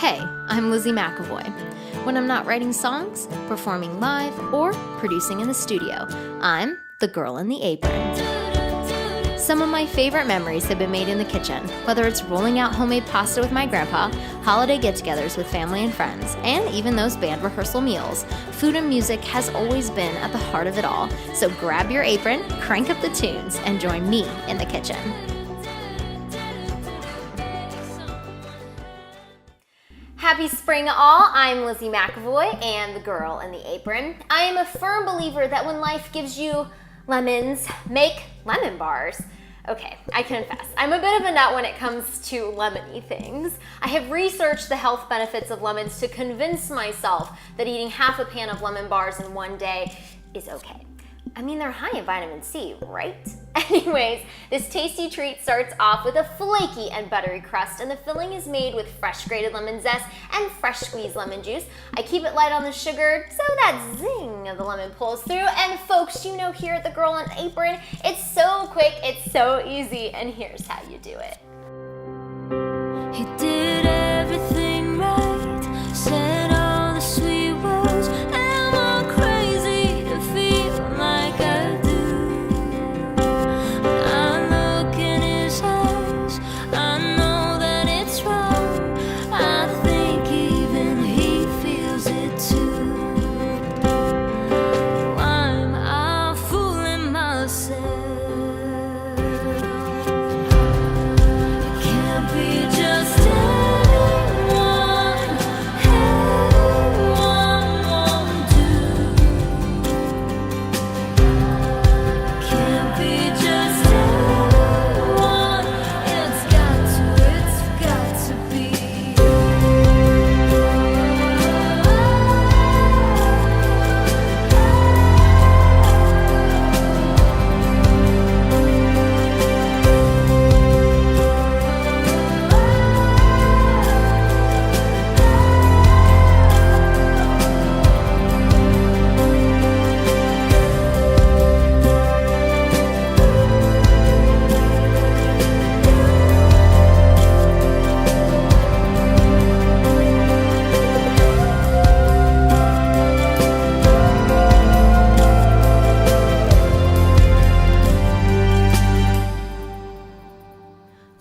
Hey, I'm Lizzy McAvoy. When I'm not writing songs, performing live, or producing in the studio, I'm the girl in the apron. Some of my favorite memories have been made in the kitchen, whether it's rolling out homemade pasta with my grandpa, holiday get-togethers with family and friends, and even those band rehearsal meals. Food and music has always been at the heart of it all, so grab your apron, crank up the tunes, and join me in the kitchen. Happy spring all, I'm Lizzy McAvoy and the girl in the apron. I am a firm believer that when life gives you lemons, make lemon bars. Okay, I confess, I'm a bit of a nut when it comes to lemony things. I have researched the health benefits of lemons to convince myself that eating half a pan of lemon bars in one day is okay. I mean, they're high in vitamin C, right? Anyways, this tasty treat starts off with a flaky and buttery crust, and the filling is made with fresh grated lemon zest and fresh squeezed lemon juice. I keep it light on the sugar so that zing of the lemon pulls through. And folks, you know, here at the Girl on Apron, it's so quick, it's so easy, and here's how you do it. He did everything right, said all the sweet words, and I'm crazy to feel like I do. When I look in his eyes, I know that it's wrong. I think even he feels it too. Why am I fooling myself? It can't be just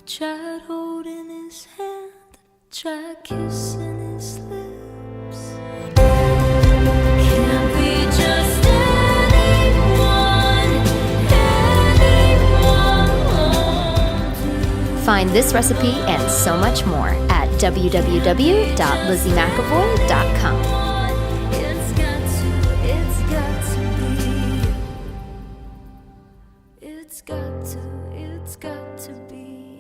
tried holding his hand, tried kissing his lips. Can't be just anyone. Find this recipe and so much more at www.lizzymcavoy.com. It's got to be.